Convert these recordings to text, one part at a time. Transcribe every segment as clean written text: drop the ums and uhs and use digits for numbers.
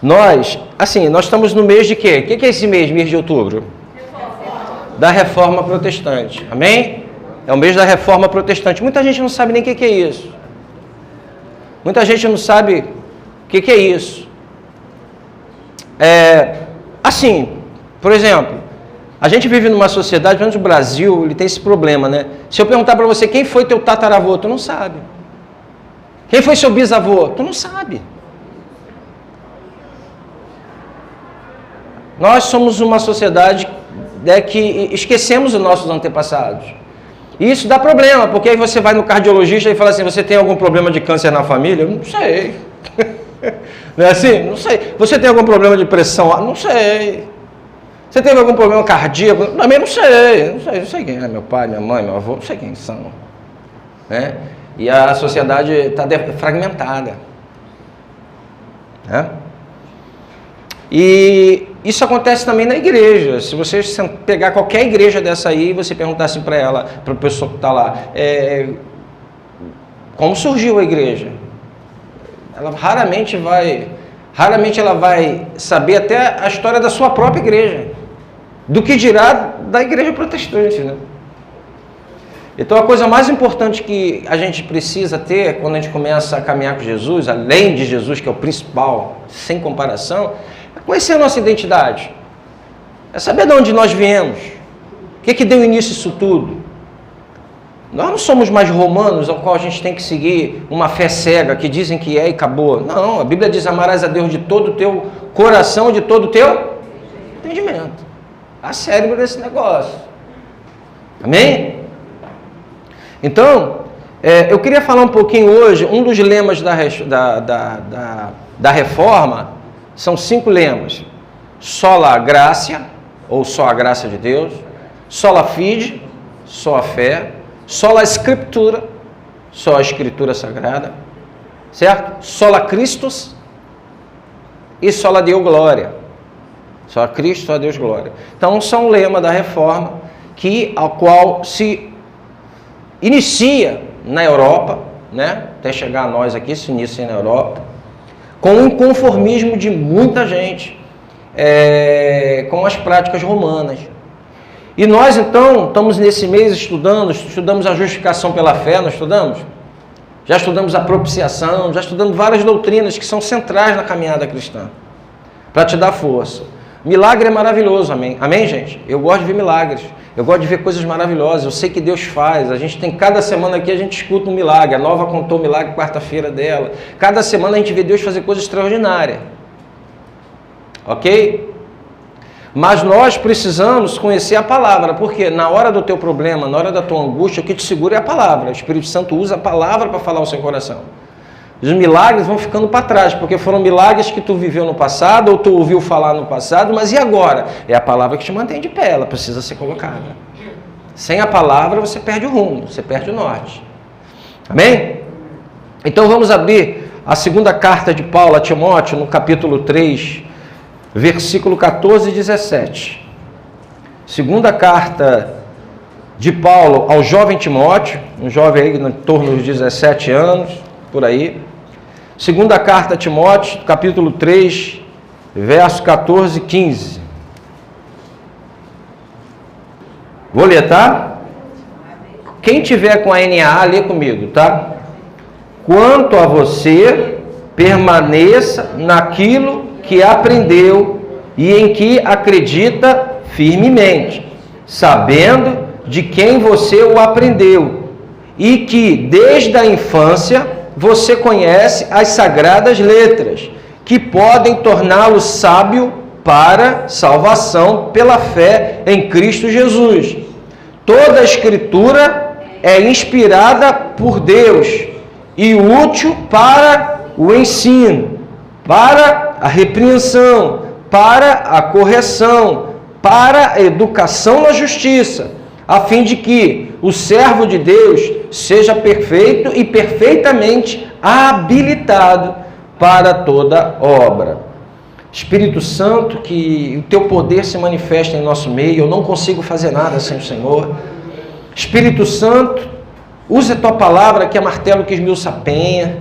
nós estamos no mês de quê? O que é esse mês de outubro? Da Reforma Protestante. Amém? É o mês da Reforma Protestante. Muita gente não sabe nem o que é isso. Muita gente não sabe o que é isso. Por exemplo, a gente vive numa sociedade, pelo menos no Brasil, ele tem esse problema, né? Se eu perguntar para você quem foi teu tataravô, tu não sabe. Quem foi seu bisavô? Tu não sabe. Nós somos uma sociedade que esquecemos os nossos antepassados. E isso dá problema, porque aí você vai no cardiologista e fala assim, você tem algum problema de câncer na família? Eu não sei. Não é assim? Não sei. Você tem algum problema de pressão? Não sei. Você teve algum problema cardíaco? Também não sei. Não sei quem é meu pai, minha mãe, meu avô, não sei quem são. Né? E a sociedade está fragmentada. Né? E isso acontece também na igreja. Se você pegar qualquer igreja dessa aí e você perguntar assim para ela, para o pessoal que está lá, como surgiu a igreja? Ela raramente ela vai saber até a história da sua própria igreja, do que dirá da igreja protestante, né? Então a coisa mais importante que a gente precisa ter quando a gente começa a caminhar com Jesus, além de Jesus, que é o principal, sem comparação, é conhecer a nossa identidade. É saber de onde nós viemos. O que deu início a isso tudo? Nós não somos mais romanos, ao qual a gente tem que seguir uma fé cega, que dizem que é e acabou. Não, a Bíblia diz, amarás a Deus de todo o teu coração, de todo o teu entendimento. Há cérebro nesse negócio. Amém? Então, eu queria falar um pouquinho hoje, um dos lemas da reforma, são 5 lemas. Sola gratia, ou só a graça de Deus. Sola fide, só a fé. Sola Escritura, só a Escritura Sagrada, certo? Sola Christus e sola Deo Glória. Só a Cristo, só a Deus Glória. Então, são o lema da reforma, ao qual se inicia na Europa, né? Até chegar a nós aqui, se inicia na Europa, com o inconformismo de muita gente, com as práticas romanas. E nós, então, estamos nesse mês estudamos a justificação pela fé, nós estudamos? Já estudamos a propiciação, já estudamos várias doutrinas que são centrais na caminhada cristã, para te dar força. Milagre é maravilhoso, amém? Amém, gente? Eu gosto de ver milagres, eu gosto de ver coisas maravilhosas, eu sei que Deus faz, a gente tem, cada semana aqui a gente escuta um milagre, a Nova contou o milagre quarta-feira dela, cada semana a gente vê Deus fazer coisas extraordinárias, ok? Mas nós precisamos conhecer a palavra, porque na hora do teu problema, na hora da tua angústia, o que te segura é a palavra. O Espírito Santo usa a palavra para falar ao seu coração. Os milagres vão ficando para trás, porque foram milagres que tu viveu no passado, ou tu ouviu falar no passado, mas e agora? É a palavra que te mantém de pé, ela precisa ser colocada. Sem a palavra você perde o rumo, você perde o norte. Amém? Então vamos abrir a segunda carta de Paulo a Timóteo, no capítulo 3, versículo 14 e 17. Segunda carta de Paulo ao jovem Timóteo, um jovem aí em torno dos 17 anos, por aí. Segunda carta a Timóteo, capítulo 3, verso 14 e 15. Vou ler, tá? Quem tiver com a NAA, lê comigo, tá? Quanto a você, permaneça naquilo que aprendeu e em que acredita firmemente, sabendo de quem você o aprendeu e que desde a infância você conhece as sagradas letras, que podem torná-lo sábio para salvação pela fé em Cristo Jesus. Toda a Escritura é inspirada por Deus e útil para o ensino, para a repreensão, para a correção, para a educação na justiça, a fim de que o servo de Deus seja perfeito e perfeitamente habilitado para toda obra. Espírito Santo, que o teu poder se manifeste em nosso meio, eu não consigo fazer nada sem o Senhor. Espírito Santo, use a tua palavra que é martelo que esmiuça a penha.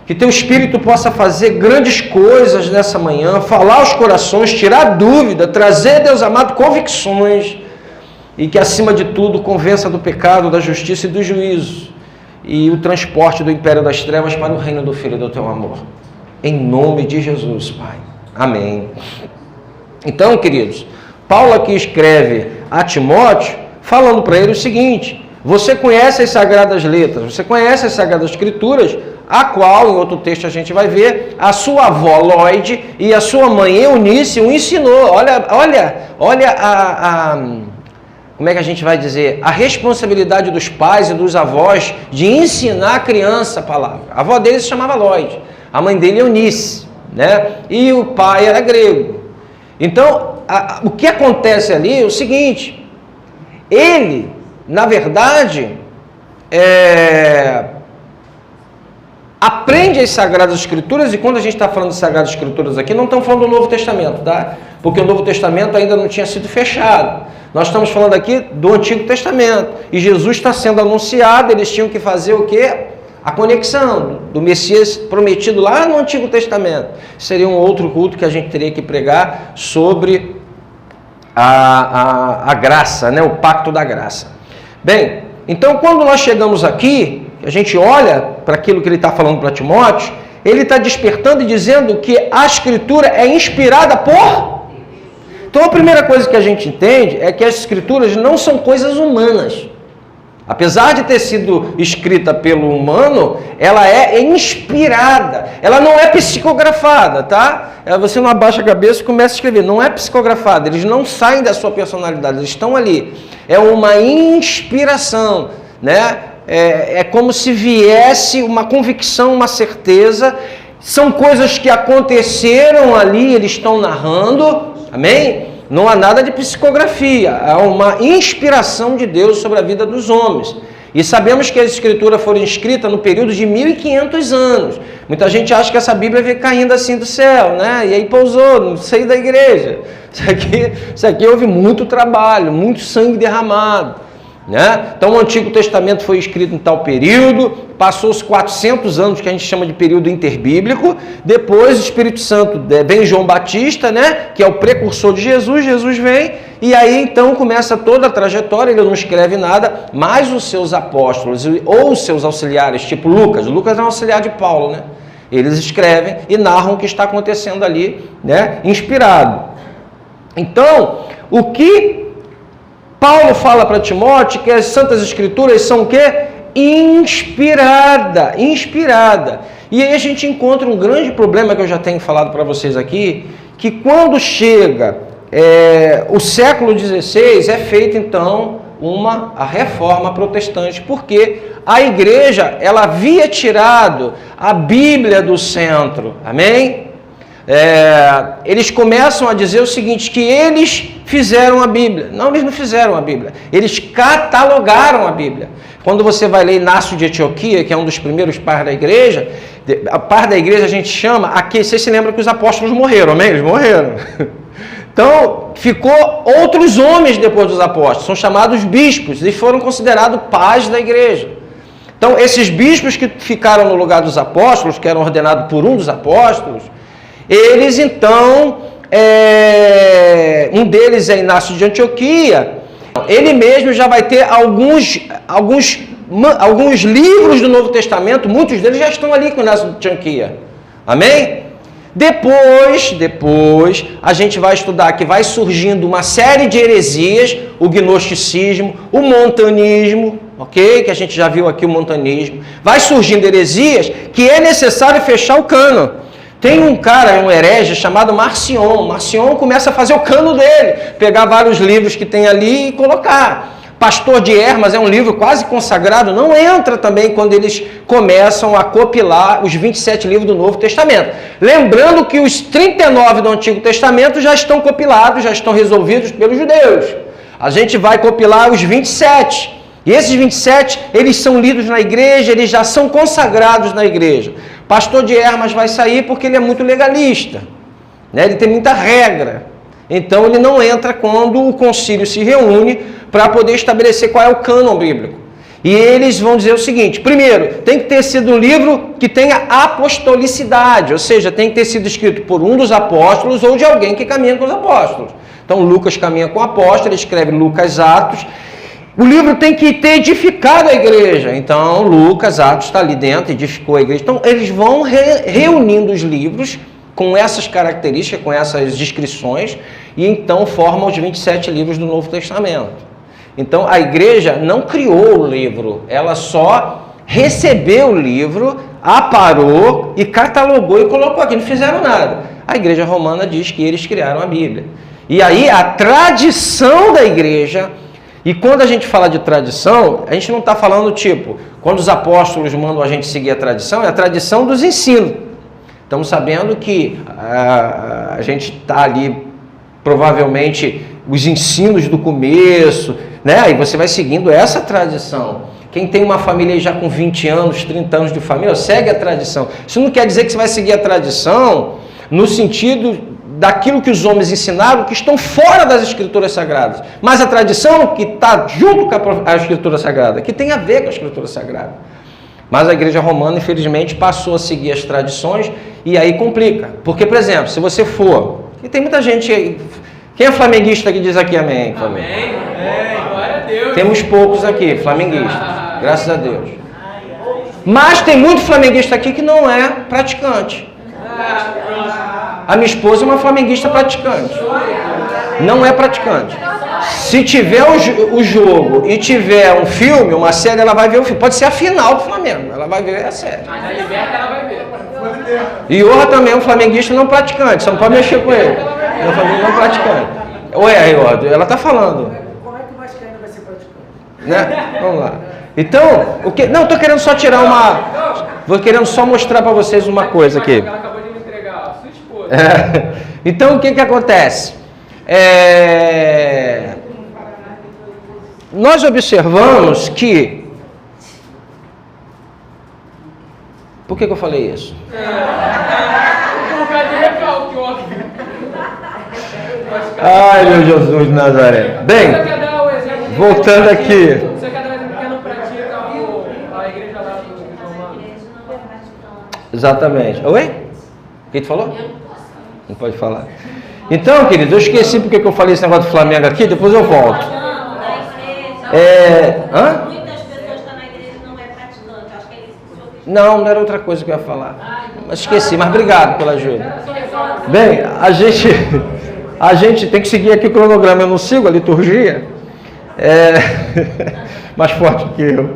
Que teu Espírito possa fazer grandes coisas nessa manhã, falar aos corações, tirar dúvida, trazer, Deus amado, convicções, e que, acima de tudo, convença do pecado, da justiça e do juízo, e o transporte do império das trevas para o reino do Filho do teu amor. Em nome de Jesus, Pai. Amém. Então, queridos, Paulo aqui escreve a Timóteo, falando para ele o seguinte: você conhece as Sagradas Letras, você conhece as Sagradas Escrituras, a qual, em outro texto a gente vai ver, a sua avó Lloyd e a sua mãe Eunice o ensinou. Olha como é que a gente vai dizer? A responsabilidade dos pais e dos avós de ensinar a criança a palavra. A avó dele se chamava Lloyd, a mãe dele Eunice, né? E o pai era grego. Então, o que acontece ali é o seguinte: ele, na verdade, aprende as Sagradas Escrituras, e quando a gente está falando de Sagradas Escrituras aqui, não estamos falando do Novo Testamento, tá? Porque o Novo Testamento ainda não tinha sido fechado. Nós estamos falando aqui do Antigo Testamento, e Jesus está sendo anunciado, eles tinham que fazer o quê? A conexão do Messias prometido lá no Antigo Testamento. Seria um outro culto que a gente teria que pregar sobre a graça, né? O pacto da graça. Bem, então quando nós chegamos aqui, a gente olha para aquilo que ele está falando para Timóteo, ele está despertando e dizendo que a Escritura é inspirada por... Então a primeira coisa que a gente entende é que as Escrituras não são coisas humanas. Apesar de ter sido escrita pelo humano, ela é inspirada. Ela não é psicografada, tá? Você não abaixa a cabeça e começa a escrever. Não é psicografada. Eles não saem da sua personalidade. Eles estão ali. É uma inspiração, né? É como se viesse uma convicção, uma certeza. São coisas que aconteceram ali, eles estão narrando. Amém? Não há nada de psicografia, há uma inspiração de Deus sobre a vida dos homens. E sabemos que as Escrituras foram escritas no período de 1500 anos. Muita gente acha que essa Bíblia veio caindo assim do céu, né? E aí pousou no seio da igreja. Isso aqui houve muito trabalho, muito sangue derramado, né? Então o Antigo Testamento foi escrito em tal período, passou os 400 anos que a gente chama de período interbíblico, depois o Espírito Santo vem João Batista, né? Que é o precursor de Jesus, Jesus vem, e aí então começa toda a trajetória. Ele não escreve nada, mas os seus apóstolos ou os seus auxiliares, tipo Lucas é um auxiliar de Paulo, né? Eles escrevem e narram o que está acontecendo ali, né? Inspirado. Então, o que Paulo fala para Timóteo que as Santas Escrituras são o quê? Inspirada. E aí a gente encontra um grande problema que eu já tenho falado para vocês aqui, que quando chega o século XVI, é feita então a reforma protestante, porque a igreja, ela havia tirado a Bíblia do centro, amém? Eles começam a dizer o seguinte, que eles fizeram a Bíblia. Não, eles não fizeram a Bíblia. Eles catalogaram a Bíblia. Quando você vai ler Inácio de Antioquia, que é um dos primeiros pais da igreja, a par da igreja a gente chama, aqui, vocês se lembram que os apóstolos morreram, amém? Eles morreram. Então, ficou outros homens depois dos apóstolos, são chamados bispos, e foram considerados pais da igreja. Então, esses bispos que ficaram no lugar dos apóstolos, que eram ordenados por um dos apóstolos, eles então, um deles é Inácio de Antioquia, ele mesmo já vai ter alguns livros do Novo Testamento, muitos deles já estão ali com Inácio de Antioquia, amém? Depois a gente vai estudar que vai surgindo uma série de heresias, o gnosticismo, o montanismo, ok? Que a gente já viu aqui o montanismo, vai surgindo heresias que é necessário fechar o cânon. Tem um cara, um herege chamado Marcion. Marcion começa a fazer o cano dele, pegar vários livros que tem ali e colocar. Pastor de Hermas é um livro quase consagrado, não entra também quando eles começam a copilar os 27 livros do Novo Testamento. Lembrando que os 39 do Antigo Testamento já estão compilados, já estão resolvidos pelos judeus. A gente vai compilar os 27. E esses 27, eles são lidos na igreja, eles já são consagrados na igreja. Pastor de Hermas vai sair porque ele é muito legalista, né? Ele tem muita regra. Então ele não entra quando o concílio se reúne para poder estabelecer qual é o cânon bíblico. E eles vão dizer o seguinte: primeiro, tem que ter sido um livro que tenha apostolicidade, ou seja, tem que ter sido escrito por um dos apóstolos ou de alguém que caminha com os apóstolos. Então Lucas caminha com o apóstolo, ele escreve Lucas, Atos. O livro tem que ter edificado a igreja. Então Lucas, Atos está ali dentro, edificou a igreja. Então eles vão reunindo os livros com essas características, com essas descrições, e então formam os 27 livros do Novo Testamento. Então, a igreja não criou o livro, ela só recebeu o livro, aparou e catalogou e colocou aqui, não fizeram nada. A igreja romana diz que eles criaram a Bíblia. E aí, a tradição da igreja, e quando a gente fala de tradição, a gente não está falando tipo, quando os apóstolos mandam a gente seguir a tradição dos ensinos. Estamos sabendo que a gente está ali, provavelmente, os ensinos do começo, né? Aí você vai seguindo essa tradição. Quem tem uma família já com 20 anos, 30 anos de família, segue a tradição. Isso não quer dizer que você vai seguir a tradição no sentido daquilo que os homens ensinaram, que estão fora das Escrituras Sagradas. Mas a tradição que está junto com a Escritura Sagrada, que tem a ver com a Escritura Sagrada. Mas a igreja romana, infelizmente, passou a seguir as tradições e aí complica. Porque, por exemplo, se você for... E tem muita gente aí... Quem é flamenguista que diz aqui amém? Amém, amém, glória a Deus. Temos poucos aqui, flamenguistas, graças a Deus. Mas tem muito flamenguista aqui que não é praticante. A minha esposa é uma flamenguista praticante. Não é praticante. Se tiver o jogo e tiver um filme, uma série, ela vai ver o filme. Pode ser a final do Flamengo, ela vai ver a série. Mas a liberta ela vai ver. E Iorra também é um flamenguista não praticante, você não pode mexer com ele. É um flamenguista não praticante. Oi, Iorra, ela está falando. Como é que o Vascaíno vai ser praticante? Né? Vamos lá. Então, o que? Não, estou querendo só tirar uma... Vou querendo só mostrar para vocês uma coisa aqui. Ela acabou de me entregar, sua esposa. Então, o que acontece? Nós observamos que... Por que eu falei isso? Por causa de recalque, óbvio. Ai, meu Jesus de Nazaré. Bem, Você quer dar o exemplo de voltando aqui. Você quer dar o exemplo de quem não pratica a igreja lá do Romano? Exatamente. Oi? O que tu falou? Não pode falar. Então, querido, eu esqueci porque que eu falei esse negócio do Flamengo aqui, depois eu volto. Hã? Muitas pessoas estão na igreja e não é praticante. Acho que é isso. Não era outra coisa que eu ia falar. Mas esqueci, mas obrigado pela ajuda. Bem, a gente tem que seguir aqui o cronograma, eu não sigo a liturgia. Mais forte que eu.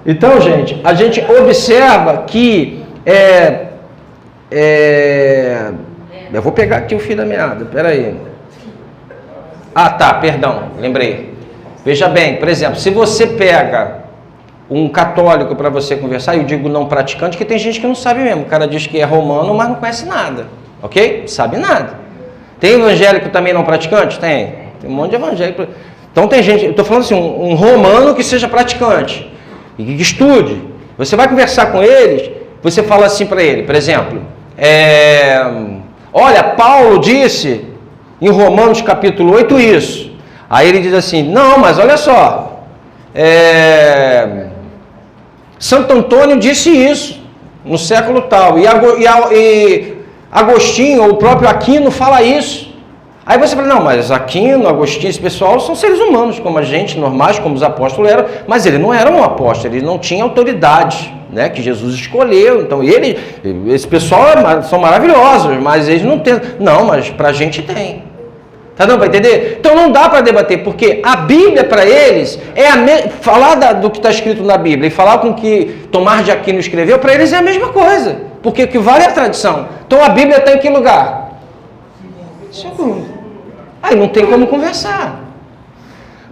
Então, gente, a gente observa que eu vou pegar aqui o fio da meada, peraí. Ah, tá, perdão, lembrei. Veja bem, por exemplo, se você pega um católico para você conversar, eu digo não praticante, que tem gente que não sabe mesmo. O cara diz que é romano, mas não conhece nada, ok? Sabe nada. Tem evangélico também não praticante? Tem um monte de evangélico. Então tem gente, eu estou falando assim, um romano que seja praticante, e que estude. Você vai conversar com eles, você fala assim para ele, por exemplo, olha, Paulo disse em Romanos capítulo 8 isso. Aí ele diz assim, não, mas olha só, Santo Antônio disse isso no século tal, e Agostinho, ou o próprio Aquino fala isso. Aí você fala, não, mas Aquino, Agostinho, esse pessoal são seres humanos, como a gente, normais, como os apóstolos eram, mas ele não era um apóstolo, ele não tinha autoridade, né, que Jesus escolheu. Então esse pessoal são maravilhosos, mas eles não têm. Não, mas para a gente tem. Tá dando para entender? Então não dá para debater, porque a Bíblia para eles falar do que está escrito na Bíblia e falar com o que Tomás de Aquino escreveu, para eles é a mesma coisa, porque o que vale é a tradição. Então a Bíblia está em que lugar? Segundo. Aí não tem como conversar.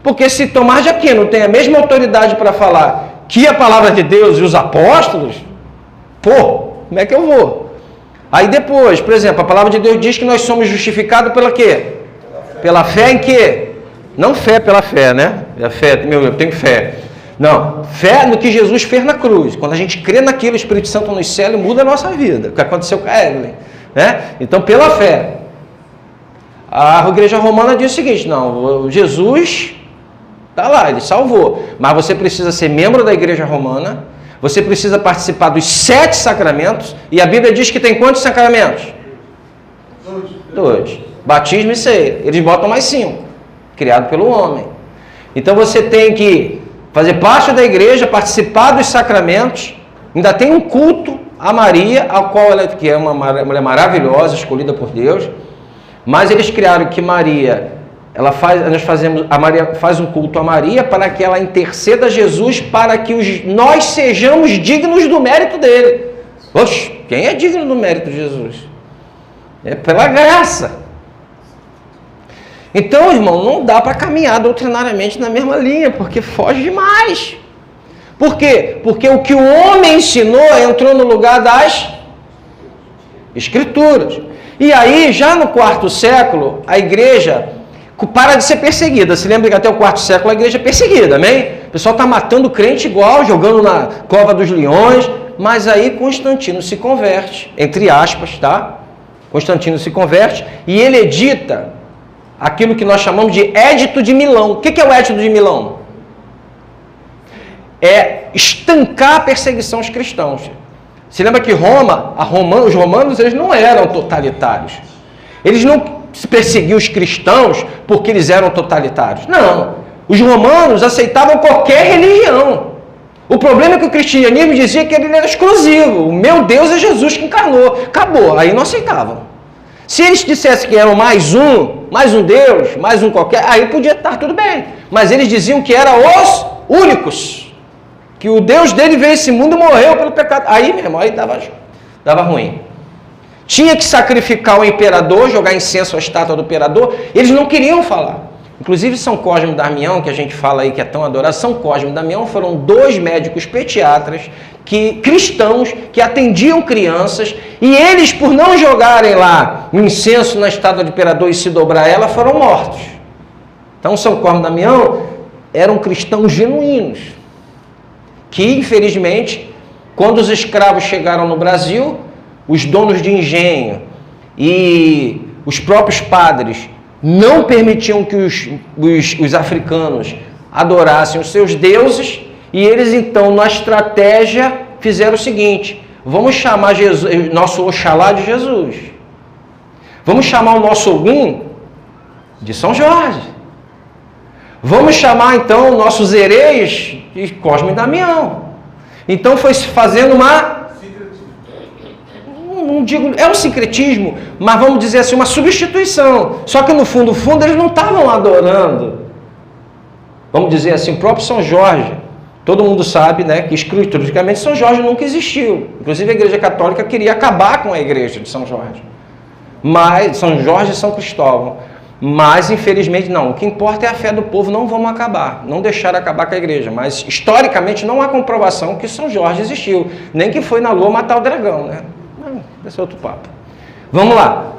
Porque se Tomás de Aquino tem a mesma autoridade para falar que a palavra de Deus e os apóstolos, como é que eu vou? Aí depois, por exemplo, a palavra de Deus diz que nós somos justificados pela quê? Pela fé em quê? Não fé pela fé, né? A fé, eu tenho fé. Não, fé no que Jesus fez na cruz. Quando a gente crê naquilo, o Espírito Santo nos céu e muda a nossa vida. O que aconteceu com a Evelyn, né? Então, pela fé. A igreja romana diz o seguinte, não, Jesus Está lá, ele salvou. Mas você precisa ser membro da igreja romana, você precisa participar dos 7 sacramentos, e a Bíblia diz que tem quantos sacramentos? 2. Batismo e ceia. Eles botam mais 5, criado pelo homem. Então você tem que fazer parte da igreja, participar dos sacramentos, ainda tem um culto a Maria, a qual ela, que é uma mulher maravilhosa, escolhida por Deus, mas eles criaram que Maria, a Maria faz um culto a Maria para que ela interceda a Jesus para que nós sejamos dignos do mérito dele. Oxe, quem é digno do mérito de Jesus? É pela graça. Então, irmão, não dá para caminhar doutrinariamente na mesma linha, porque foge demais. Por quê? Porque o que o homem ensinou entrou no lugar das Escrituras. E aí, já no 4º século, a igreja para de ser perseguida. Se lembra que até o 4º século a igreja é perseguida, amém? O pessoal está matando crente igual, jogando na cova dos leões. Mas aí Constantino se converte, entre aspas, tá? Constantino se converte e ele edita aquilo que nós chamamos de Édito de Milão. O que é o Édito de Milão? É estancar a perseguição aos cristãos. Se lembra que os romanos eles não eram totalitários. Eles não perseguiam os cristãos porque eles eram totalitários. Não. Os romanos aceitavam qualquer religião. O problema é que o cristianismo dizia que ele era exclusivo. O meu Deus é Jesus que encarnou. Acabou. Aí não aceitavam. Se eles dissessem que eram mais um Deus, mais um qualquer, aí podia estar tudo bem. Mas eles diziam que eram os únicos. Que o Deus dele veio a esse mundo e morreu pelo pecado. Aí, meu irmão, aí dava ruim. Tinha que sacrificar o imperador, jogar incenso à estátua do imperador. Eles não queriam falar. Inclusive, São Cosme e Damião, que a gente fala aí que é tão adorado, São Cosme e Damião foram 2 médicos pediatras cristãos que atendiam crianças, e eles, por não jogarem lá o incenso na estátua do imperador e se dobrar ela, foram mortos. Então, São Cosme e Damião eram cristãos genuínos, que, infelizmente, quando os escravos chegaram no Brasil, os donos de engenho e os próprios padres não permitiam que os africanos adorassem os seus deuses, e eles então, na estratégia, fizeram o seguinte: vamos chamar nosso Oxalá de Jesus, vamos chamar o nosso Ogum de São Jorge, vamos chamar então nossos hereis de Cosme e Damião. Então foi se fazendo não digo, é um sincretismo, mas vamos dizer assim, uma substituição. Só que no fundo, eles não estavam adorando. Vamos dizer assim, o próprio São Jorge, todo mundo sabe, né, que escrituricamente São Jorge nunca existiu. Inclusive a Igreja Católica queria acabar com a igreja de São Jorge. Mas São Jorge e São Cristóvão. Mas, infelizmente, não. O que importa é a fé do povo, não vamos acabar. Não deixar acabar com a igreja. Mas, historicamente, não há comprovação que São Jorge existiu. Nem que foi na lua matar o dragão, né? Esse é outro papo. Vamos lá.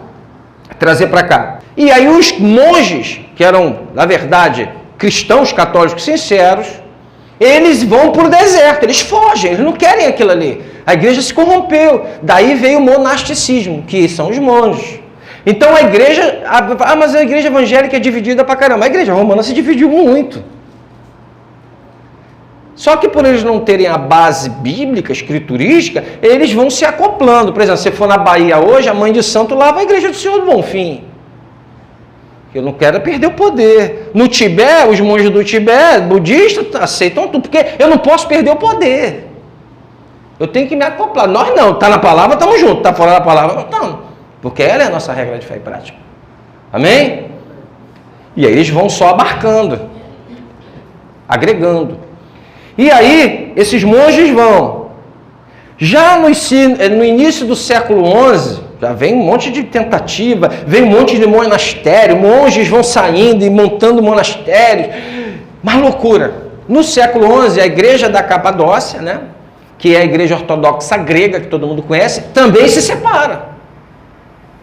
Trazer para cá. E aí os monges, que eram, na verdade, cristãos católicos sinceros, eles vão para o deserto, eles fogem, eles não querem aquilo ali. A igreja se corrompeu. Daí veio o monasticismo, que são os monges. Então a igreja... mas a igreja evangélica é dividida para caramba. A igreja romana se dividiu muito. Só que por eles não terem a base bíblica, escriturística, eles vão se acoplando. Por exemplo, se você for na Bahia hoje, a Mãe de Santo lava a igreja do Senhor do Bonfim. Eu não quero perder o poder. No Tibete, os monges do Tibete, budistas, aceitam tudo, porque eu não posso perder o poder. Eu tenho que me acoplar. Nós não, está na palavra, estamos juntos. Está fora da palavra, não estamos. Porque ela é a nossa regra de fé e prática. Amém? E aí eles vão só abarcando, agregando. E aí, esses monges vão. Já no início do século XI, já vem um monte de tentativa, vem um monte de monastério, monges vão saindo e montando monastérios. Uma loucura. No século XI, a igreja da Capadócia, né, que é a igreja ortodoxa grega, que todo mundo conhece, também se separa.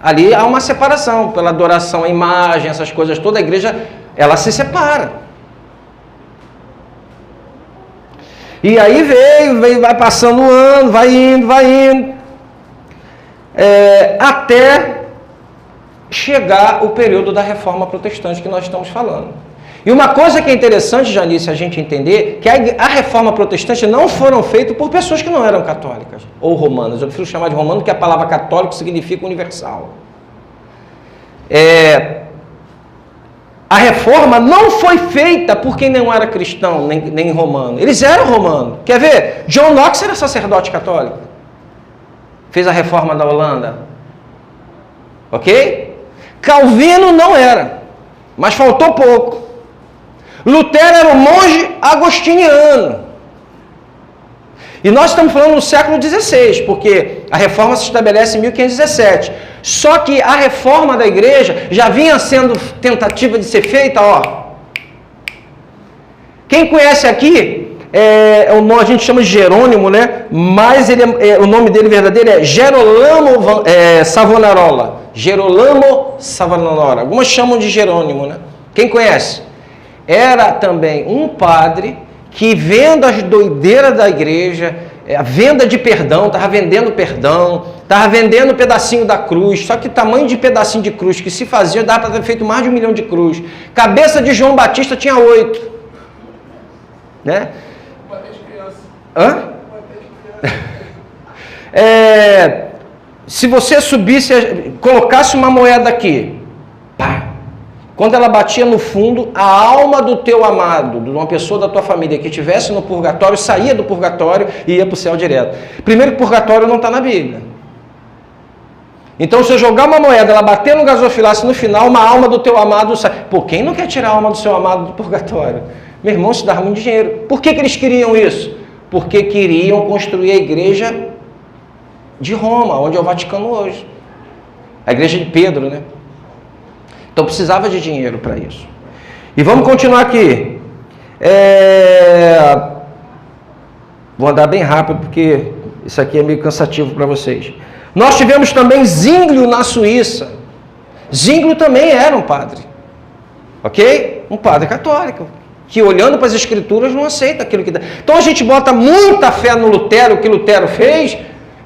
Ali há uma separação, pela adoração à imagem, essas coisas todas, a igreja, ela se separa. E aí vai passando o ano, vai indo, até chegar o período da Reforma Protestante que nós estamos falando. E uma coisa que é interessante, Janice, a gente entender, que a reforma protestante não foram feitas por pessoas que não eram católicas ou romanas. Eu prefiro chamar de romano, porque a palavra católico significa universal. A reforma não foi feita por quem não era cristão, nem romano. Eles eram romanos. Quer ver? John Knox era sacerdote católico. Fez a reforma da Holanda. Ok? Calvino não era, mas faltou pouco. Lutero era um monge agostiniano. E nós estamos falando no século XVI, porque a reforma se estabelece em 1517. Só que a reforma da igreja já vinha sendo tentativa de ser feita, ó. Quem conhece aqui, a gente chama de Jerônimo, né? Mas o nome dele verdadeiro é Gerolamo Savonarola. Gerolamo Savonarola. Algumas chamam de Jerônimo, né? Quem conhece? Era também um padre que, vendo as doideiras da igreja, a venda de perdão, estava vendendo perdão, estava vendendo pedacinho da cruz, só que tamanho de pedacinho de cruz que se fazia, dava para ter feito mais de 1 milhão de cruz. Cabeça de João Batista tinha 8. Né? Hã? Se você subisse, colocasse uma moeda aqui, pá, quando ela batia no fundo, a alma do teu amado, de uma pessoa da tua família que estivesse no purgatório, saía do purgatório e ia para o céu direto. Primeiro que purgatório não está na Bíblia. Então, se eu jogar uma moeda, ela bater no gasofilaço, no final, uma alma do teu amado sai. Pô, quem não quer tirar a alma do seu amado do purgatório? Meu irmão, se dava muito dinheiro. Por que eles queriam isso? Porque queriam construir a igreja de Roma, onde é o Vaticano hoje. A igreja de Pedro, né? Então precisava de dinheiro para isso. E vamos continuar aqui. Vou andar bem rápido, porque isso aqui é meio cansativo para vocês. Nós tivemos também Zwinglio na Suíça. Zwinglio também era um padre. Ok? Um padre católico. Que olhando para as escrituras não aceita aquilo que dá. Então a gente bota muita fé no Lutero, o que Lutero fez.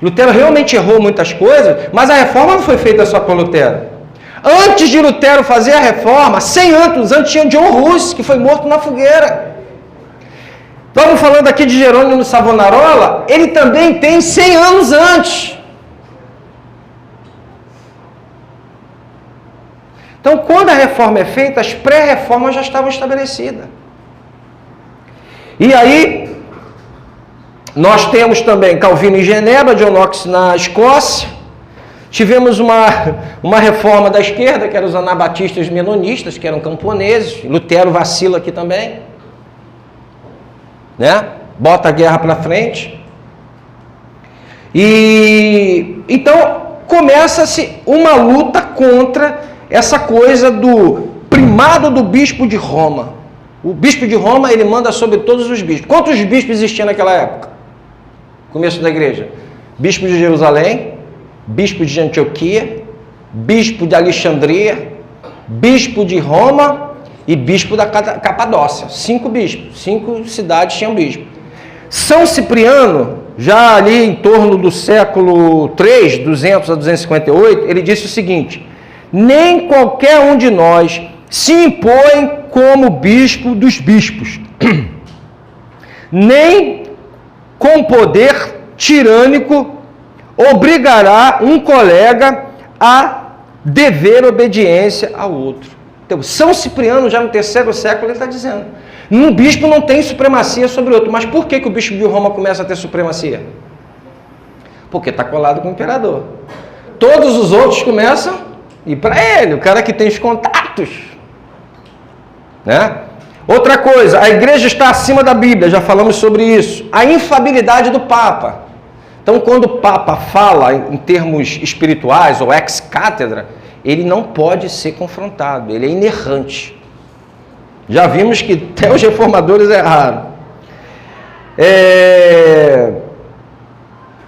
Lutero realmente errou muitas coisas, mas a reforma não foi feita só por Lutero. Antes de Lutero fazer a reforma, 100 anos antes, tinha John Hus, que foi morto na fogueira. Estamos falando aqui de Jerônimo Savonarola, ele também tem 100 anos antes. Então, quando a reforma é feita, as pré-reformas já estavam estabelecidas. E aí, nós temos também Calvino em Genebra, John Knox na Escócia. Tivemos uma reforma da esquerda, que eram os anabatistas menonistas, que eram camponeses. Lutero vacila aqui também. Né? Bota a guerra para frente. E então começa-se uma luta contra essa coisa do primado do bispo de Roma. O bispo de Roma, ele manda sobre todos os bispos. Quantos bispos existiam naquela época? Começo da igreja. Bispo de Jerusalém, bispo de Antioquia, bispo de Alexandria, bispo de Roma e bispo da Capadócia. 5 bispos, 5 cidades tinham bispo. São Cipriano, já ali em torno do século 3, 200 a 258, ele disse o seguinte: nem qualquer um de nós se impõe como bispo dos bispos, nem com poder tirânico obrigará um colega a dever obediência ao outro. Então, São Cipriano, já no 3º século, ele está dizendo, um bispo não tem supremacia sobre o outro. Mas por que o bispo de Roma começa a ter supremacia? Porque está colado com o imperador. Todos os outros começam a ir para ele, o cara que tem os contatos. Né? Outra coisa, a igreja está acima da Bíblia, já falamos sobre isso. A infabilidade do Papa. Então, quando o Papa fala em termos espirituais ou ex-cátedra, ele não pode ser confrontado, ele é inerrante. Já vimos que até os reformadores erraram.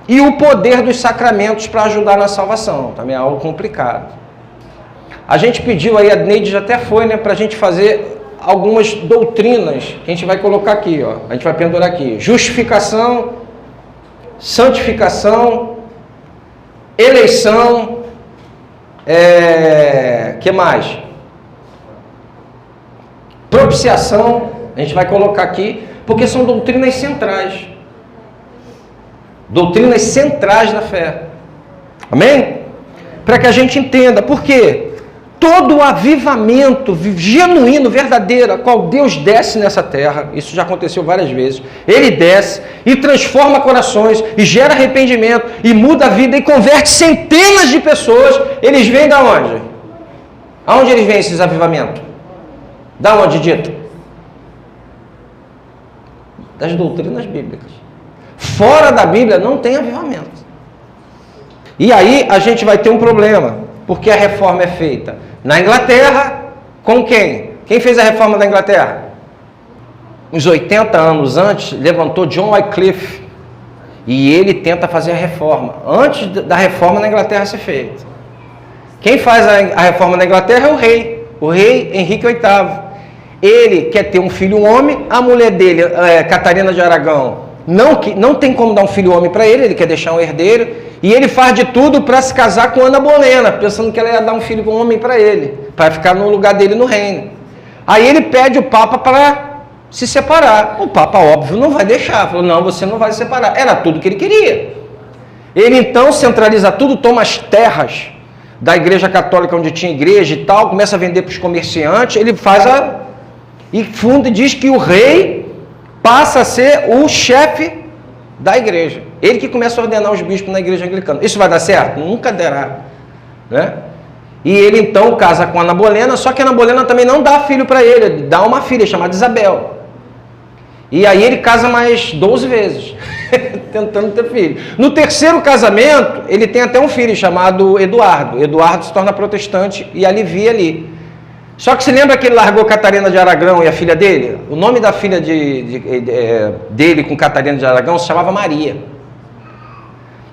E o poder dos sacramentos para ajudar na salvação, também é algo complicado. A gente pediu aí, a Neide já até foi, né, para a gente fazer algumas doutrinas, que a gente vai colocar aqui, ó, a gente vai pendurar aqui: justificação, santificação, eleição, que mais? propiciação, a gente vai colocar aqui, porque são doutrinas centrais. Doutrinas centrais da fé. Amém? Para que a gente entenda. Por quê? Todo o avivamento genuíno, verdadeiro, a qual Deus desce nessa terra, isso já aconteceu várias vezes, Ele desce e transforma corações, e gera arrependimento, e muda a vida, e converte centenas de pessoas. Eles vêm da onde? Aonde eles vêm esses avivamentos? Da onde, dito? Das doutrinas bíblicas. Fora da Bíblia não tem avivamento. E aí a gente vai ter um problema, porque a reforma é feita na Inglaterra, com quem? Quem fez a reforma da Inglaterra? Uns 80 anos antes, levantou John Wycliffe, e ele tenta fazer a reforma, antes da reforma na Inglaterra ser feita. Quem faz a reforma na Inglaterra é o rei Henrique VIII. Ele quer ter um filho homem, a mulher dele, Catarina de Aragão, não tem como dar um filho homem para ele quer deixar um herdeiro, e ele faz de tudo para se casar com Ana Bolena, pensando que ela ia dar um filho homem para ele, para ficar no lugar dele no reino. Aí ele pede o Papa para se separar. O Papa, óbvio, não vai deixar. Falou, não, você não vai se separar. Era tudo que ele queria. Ele então centraliza tudo, toma as terras da Igreja Católica, onde tinha igreja e tal, começa a vender para os comerciantes, ele faz e funda e diz que o rei passa a ser o chefe da igreja. Ele que começa a ordenar os bispos na igreja anglicana. Isso vai dar certo? Nunca dará. Né? E ele então casa com Ana Bolena, só que Ana Bolena também não dá filho para ele dá uma filha chamada Isabel. E aí ele casa mais 12 vezes, tentando ter filho. No terceiro casamento, ele tem até um filho chamado Eduardo. Eduardo se torna protestante e alivia ali. Só que se lembra que ele largou Catarina de Aragão e a filha dele? O nome da filha dele com Catarina de Aragão se chamava Maria.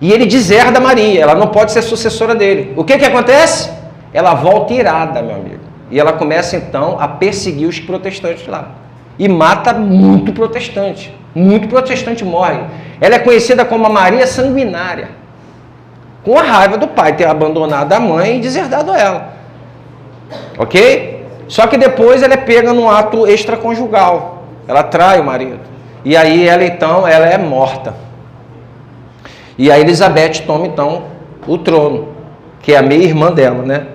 E ele deserda Maria, ela não pode ser sucessora dele. O que acontece? Ela volta irada, meu amigo. E ela começa então a perseguir os protestantes lá. E mata muito protestante. Muito protestante morre. Ela é conhecida como a Maria Sanguinária. Com a raiva do pai ter abandonado a mãe e deserdado ela. Ok? Só que depois ela é pega num ato extraconjugal. Ela trai o marido. E aí ela é morta. E a Elizabeth toma então o trono, que é a meia-irmã dela, né?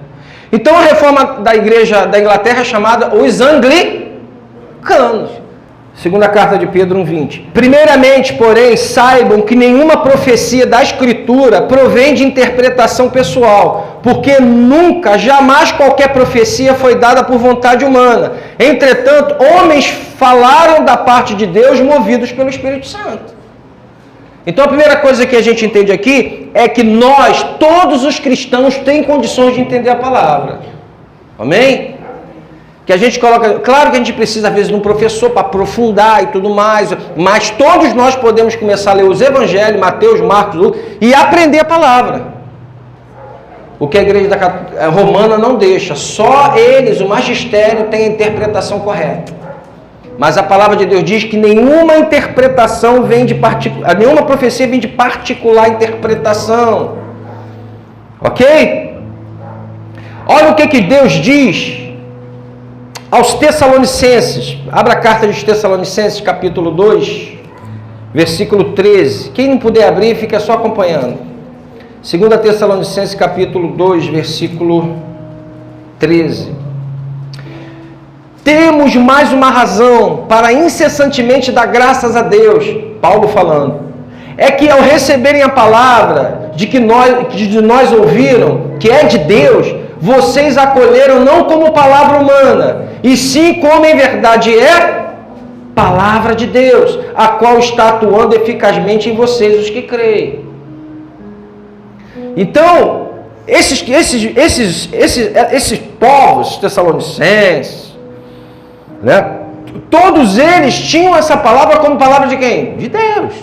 Então a reforma da igreja da Inglaterra é chamada os anglicanos. Segunda carta de Pedro 1:20. Primeiramente, porém, saibam que nenhuma profecia da Escritura provém de interpretação pessoal, porque nunca, jamais qualquer profecia foi dada por vontade humana. Entretanto, homens falaram da parte de Deus movidos pelo Espírito Santo. Então a primeira coisa que a gente entende aqui é que nós, todos os cristãos, têm condições de entender a palavra. Amém? Que a gente coloca... Claro que a gente precisa, às vezes, de um professor para aprofundar e tudo mais, mas todos nós podemos começar a ler os evangelhos, Mateus, Marcos, Lucas, e aprender a palavra. O que a igreja romana não deixa. Só eles, o magistério, tem a interpretação correta. Mas a palavra de Deus diz que nenhuma interpretação vem de particular, nenhuma profecia vem de particular interpretação. Ok? Olha o que Deus diz aos Tessalonicenses. Abra a carta dos Tessalonicenses, capítulo 2, versículo 13. Quem não puder abrir, fica só acompanhando. 2 Tessalonicenses, capítulo 2, versículo 13. Temos mais uma razão para incessantemente dar graças a Deus, Paulo falando, é que ao receberem a palavra de nós ouviram, que é de Deus, vocês acolheram não como palavra humana, e sim como em verdade é palavra de Deus, a qual está atuando eficazmente em vocês, os que creem. Então, esses povos tessalonicenses, né? Todos eles tinham essa palavra como palavra de quem? De Deus.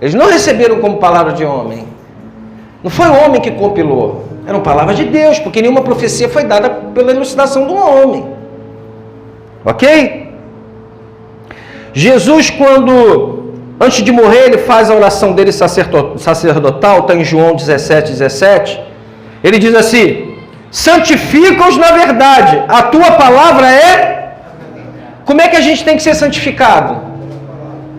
Eles não receberam como palavra de homem. Não foi o homem que compilou. Era uma palavra de Deus, porque nenhuma profecia foi dada pela elucidação do homem. Ok? Jesus, antes de morrer, ele faz a oração dele sacerdotal, está em João 17:17. Ele diz assim: santifica-os na verdade, a tua palavra é Como é que a gente tem que ser santificado?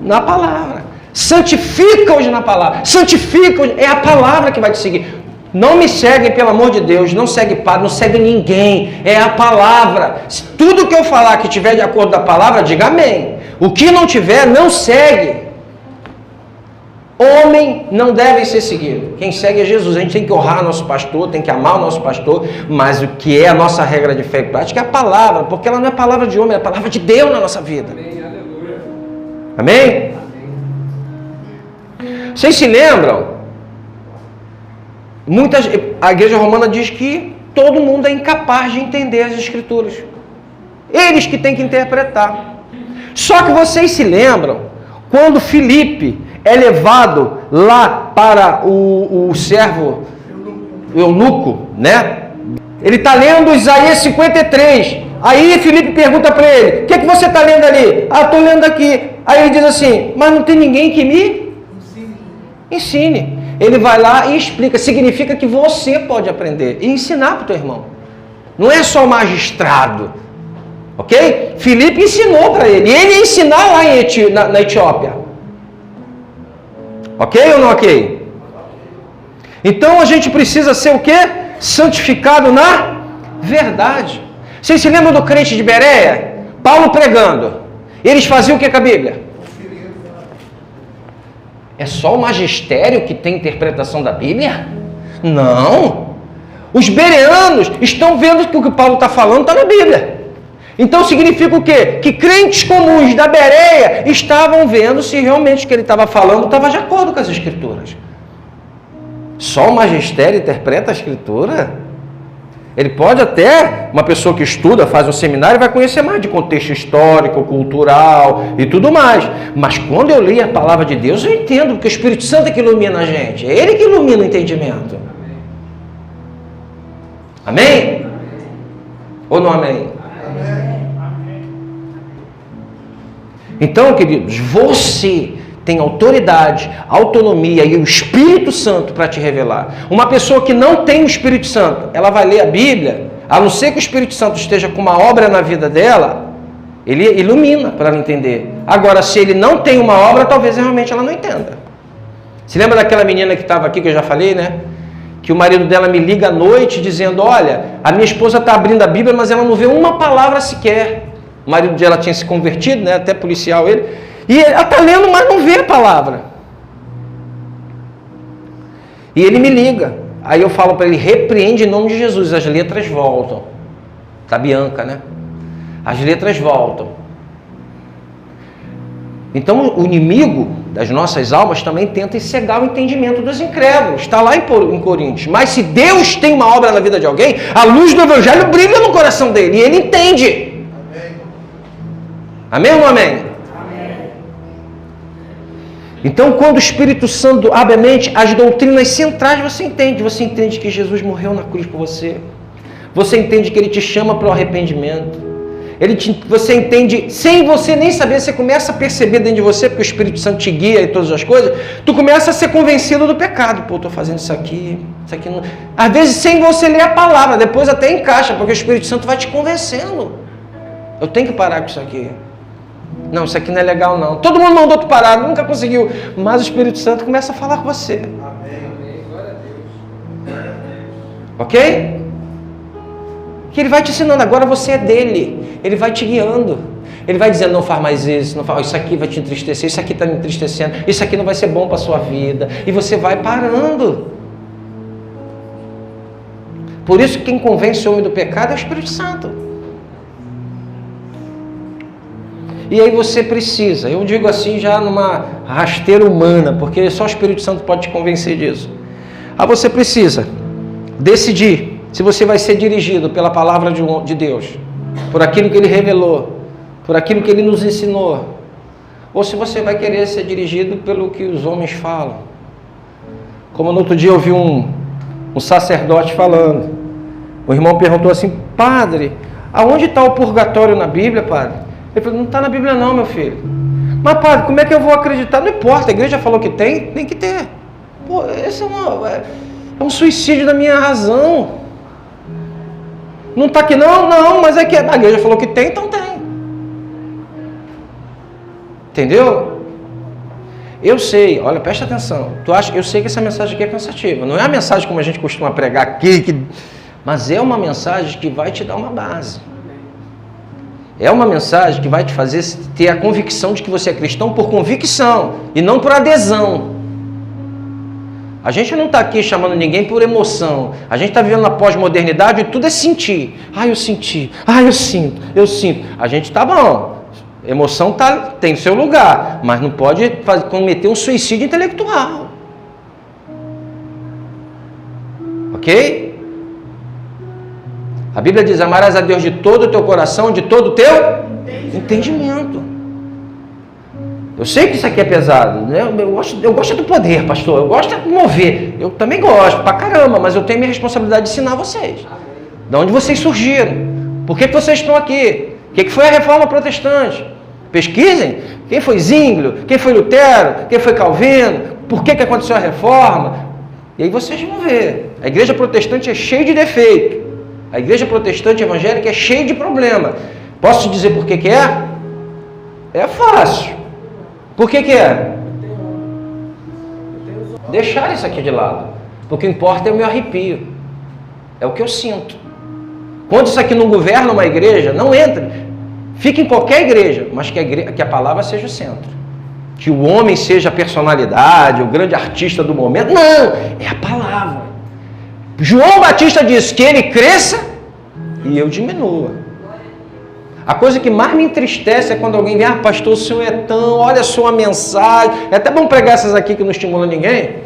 Na palavra. Santifica-os na palavra. Santifica-os. É a palavra que vai te seguir. Não me seguem, pelo amor de Deus. Não segue padre, não segue ninguém. É a palavra. Se tudo que eu falar que tiver de acordo com a palavra, diga amém. O que não tiver, não segue. Homem não deve ser seguido. Quem segue é Jesus. A gente tem que honrar nosso pastor, tem que amar o nosso pastor, mas o que é a nossa regra de fé e prática é a palavra, porque ela não é palavra de homem, é a palavra de Deus na nossa vida. Amém? Vocês se lembram? A igreja romana diz que todo mundo é incapaz de entender as escrituras. Eles que têm que interpretar. Só que vocês se lembram quando Filipe é levado lá para o servo, o eunuco, né? Ele está lendo Isaías 53. Aí Filipe pergunta para ele: o que você está lendo ali? Ah, estou lendo aqui. Aí ele diz assim: mas não tem ninguém que me ensine. Ele vai lá e explica. Significa que você pode aprender e ensinar para o teu irmão. Não é só o magistrado. Ok? Filipe ensinou para ele. E ele ia ensinar lá na Etiópia. Ok ou não ok? Então a gente precisa ser o quê? Santificado na verdade. Vocês se lembram do crente de Bereia? Paulo pregando. Eles faziam o que com a Bíblia? É só o magistério que tem interpretação da Bíblia? Não. Os bereanos estão vendo que o que Paulo está falando está na Bíblia. Então significa o quê? Que crentes comuns da Bereia estavam vendo se realmente o que ele estava falando estava de acordo com as Escrituras. Só o magistério interpreta a Escritura? Ele pode até, uma pessoa que estuda, faz um seminário, vai conhecer mais de contexto histórico, cultural e tudo mais. Mas quando eu leio a palavra de Deus, eu entendo, porque o Espírito Santo é que ilumina a gente. É Ele que ilumina o entendimento. Amém? Ou não amém? Então, queridos, você tem autoridade, autonomia e o Espírito Santo para te revelar. Uma pessoa que não tem o Espírito Santo, ela vai ler a Bíblia, a não ser que o Espírito Santo esteja com uma obra na vida dela, ele ilumina para ela entender. Agora, se ele não tem uma obra, talvez realmente ela não entenda. Se lembra daquela menina que estava aqui, que eu já falei, né? Que o marido dela me liga à noite dizendo: olha, a minha esposa está abrindo a Bíblia, mas ela não vê uma palavra sequer. O marido dela tinha se convertido, né? Até policial ele. E ela está lendo, mas não vê a palavra. E ele me liga. Aí eu falo para ele: repreende em nome de Jesus. As letras voltam. Da Bianca, né? As letras voltam. Então o inimigo das nossas almas também tenta cegar o entendimento dos incrédulos. Está lá em Coríntios. Mas se Deus tem uma obra na vida de alguém, a luz do Evangelho brilha no coração dele. E ele entende. Amém ou não amém? Então, quando o Espírito Santo abre a mente, as doutrinas centrais você entende. Você entende que Jesus morreu na cruz por você. Você entende que Ele te chama para o arrependimento. Você entende, sem você nem saber, você começa a perceber dentro de você, porque o Espírito Santo te guia e todas as coisas, tu começa a ser convencido do pecado. Pô, estou fazendo isso aqui não... Às vezes sem você ler a palavra, depois até encaixa, porque o Espírito Santo vai te convencendo. Eu tenho que parar com isso aqui. Não, isso aqui não é legal não. Todo mundo mandou tu parar, nunca conseguiu. Mas o Espírito Santo começa a falar com você. Amém. Glória a Deus. Ok? Que Ele vai te ensinando. Agora você é dele. Ele vai te guiando. Ele vai dizendo: não faz mais isso, não faz, isso aqui vai te entristecer, isso aqui está me entristecendo, isso aqui não vai ser bom para a sua vida. E você vai parando. Por isso que quem convence o homem do pecado é o Espírito Santo. E aí você precisa, eu digo assim já numa rasteira humana, porque só o Espírito Santo pode te convencer disso. Aí você precisa decidir se você vai ser dirigido pela palavra de Deus, por aquilo que Ele revelou, por aquilo que Ele nos ensinou, ou se você vai querer ser dirigido pelo que os homens falam. Como no outro dia eu ouvi um sacerdote falando, o irmão perguntou assim: padre, aonde está o purgatório na Bíblia, padre? Ele falou: não está na Bíblia não, meu filho. Mas padre, como é que eu vou acreditar? Não importa, a igreja falou que tem que ter. Pô, esse é um suicídio da minha razão. Não está aqui não, mas é que a igreja falou que tem, então tem. Entendeu? Eu sei, olha, presta atenção. Eu sei que essa mensagem aqui é cansativa. Não é a mensagem como a gente costuma pregar aqui, mas é uma mensagem que vai te dar uma base. É uma mensagem que vai te fazer ter a convicção de que você é cristão por convicção e não por adesão. A gente não está aqui chamando ninguém por emoção. A gente está vivendo na pós-modernidade e tudo é sentir. Ah, eu senti. Ah, eu sinto. A gente está bom. Emoção tem o seu lugar, mas não pode cometer um suicídio intelectual. Ok? A Bíblia diz, amarás a Deus de todo o teu coração, de todo o teu entendimento. Eu sei que isso aqui é pesado, né? Eu gosto do poder, pastor. Eu gosto de mover. Eu também gosto, pra caramba, mas eu tenho minha responsabilidade de ensinar vocês. De onde vocês surgiram? Por que vocês estão aqui? O que foi a reforma protestante? Pesquisem. Quem foi Zwinglio? Quem foi Lutero? Quem foi Calvino? Por que aconteceu a reforma? E aí vocês vão ver. A igreja protestante é cheia de defeito. A igreja protestante evangélica é cheia de problema. Posso te dizer por que é? É fácil. Por que é? Deixar isso aqui de lado. Porque o que importa é o meu arrepio. É o que eu sinto. Quando isso aqui não governa uma igreja, não entre. Fique em qualquer igreja, mas que a palavra seja o centro. Que o homem seja a personalidade, o grande artista do momento. Não, é a palavra. João Batista disse que ele cresça e eu diminua. A coisa que mais me entristece é quando alguém vem, pastor, o senhor é tão, olha a sua mensagem. É até bom pregar essas aqui que não estimulam ninguém,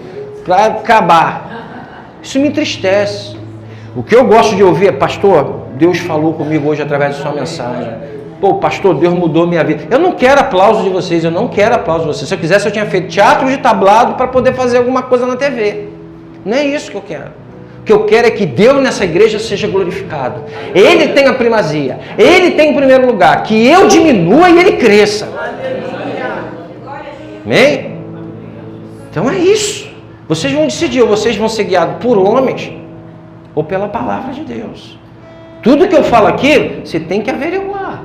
para acabar. Isso me entristece. O que eu gosto de ouvir é, pastor, Deus falou comigo hoje através de sua mensagem. Pô, pastor, Deus mudou minha vida. Eu não quero aplauso de vocês, eu não quero aplauso de vocês. Se eu quisesse, eu tinha feito teatro de tablado para poder fazer alguma coisa na TV. Não é isso que eu quero. O que eu quero é que Deus nessa igreja seja glorificado. Ele tem a primazia. Ele tem o primeiro lugar. Que eu diminua e ele cresça. Amém? Então é isso. Vocês vão decidir. Ou vocês vão ser guiados por homens ou pela palavra de Deus. Tudo que eu falo aqui, você tem que averiguar.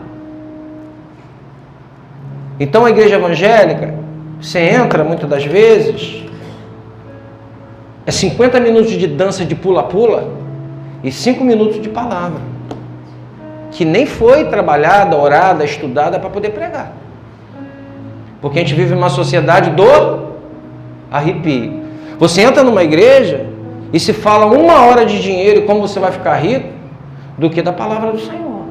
Então a igreja evangélica, você entra muitas das vezes... É 50 minutos de dança de pula-pula e 5 minutos de palavra. Que nem foi trabalhada, orada, estudada para poder pregar. Porque a gente vive numa sociedade do arrepio. Você entra numa igreja e se fala 1 hora de dinheiro e como você vai ficar rico, do que da palavra do Senhor.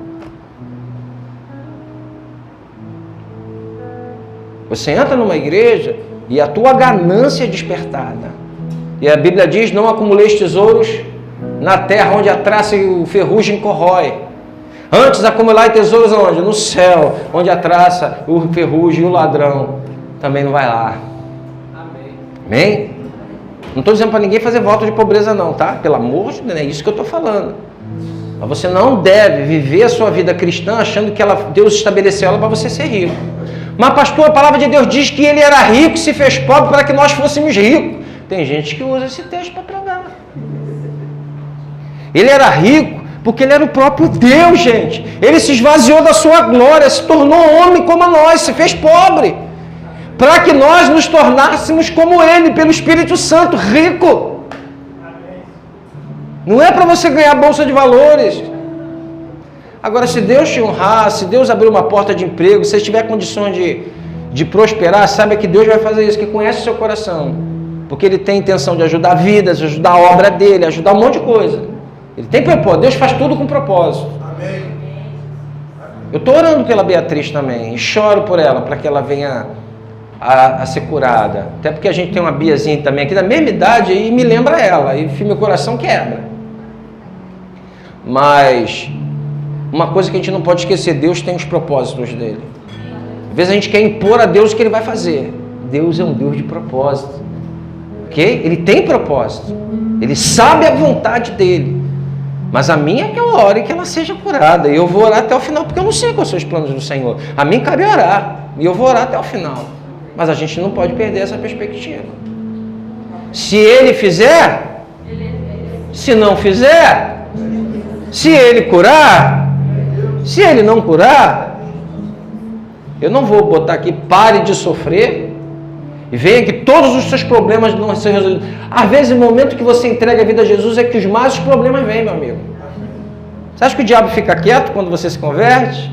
Você entra numa igreja e a tua ganância é despertada. E a Bíblia diz, não acumuleis tesouros na terra, onde a traça e o ferrugem corrói. Antes acumulai tesouros onde? No céu, onde a traça, o ferrugem e o ladrão também não vai lá. Amém? Amém? Não estou dizendo para ninguém fazer voto de pobreza não, tá? Pelo amor de Deus, é isso que eu estou falando. Mas você não deve viver a sua vida cristã achando que Deus estabeleceu ela para você ser rico. Mas pastor, a palavra de Deus diz que ele era rico e se fez pobre para que nós fôssemos ricos. Tem gente que usa esse texto para pregar. Ele era rico porque ele era o próprio Deus, gente. Ele se esvaziou da sua glória, se tornou homem como nós, se fez pobre. Para que nós nos tornássemos como ele, pelo Espírito Santo, rico. Não é para você ganhar bolsa de valores. Agora, se Deus te honrar, se Deus abrir uma porta de emprego, se você tiver condições de prosperar, saiba que Deus vai fazer isso, que conhece o seu coração. Porque ele tem intenção de ajudar vidas, ajudar a obra dele, ajudar um monte de coisa. Ele tem propósito. Deus faz tudo com propósito. Amém. Eu estou orando pela Beatriz também. E choro por ela, para que ela venha a ser curada. Até porque a gente tem uma Biazinha também aqui da mesma idade e me lembra ela. E meu coração quebra. Mas uma coisa que a gente não pode esquecer. Deus tem os propósitos dele. Às vezes a gente quer impor a Deus o que ele vai fazer. Deus é um Deus de propósito. Okay? Ele tem propósito, ele sabe a vontade dele, mas a minha é que eu ore que ela seja curada, e eu vou orar até o final, porque eu não sei quais são os planos do Senhor. A mim cabe orar, e eu vou orar até o final, mas a gente não pode perder essa perspectiva. Se ele fizer, se não fizer, se ele curar, se ele não curar, Eu não vou botar aqui, pare de sofrer e venha que todos os seus problemas vão ser resolvidos. Às vezes, no momento que você entrega a vida a Jesus, é que os mais problemas vêm, meu amigo. Você acha que o diabo fica quieto quando você se converte?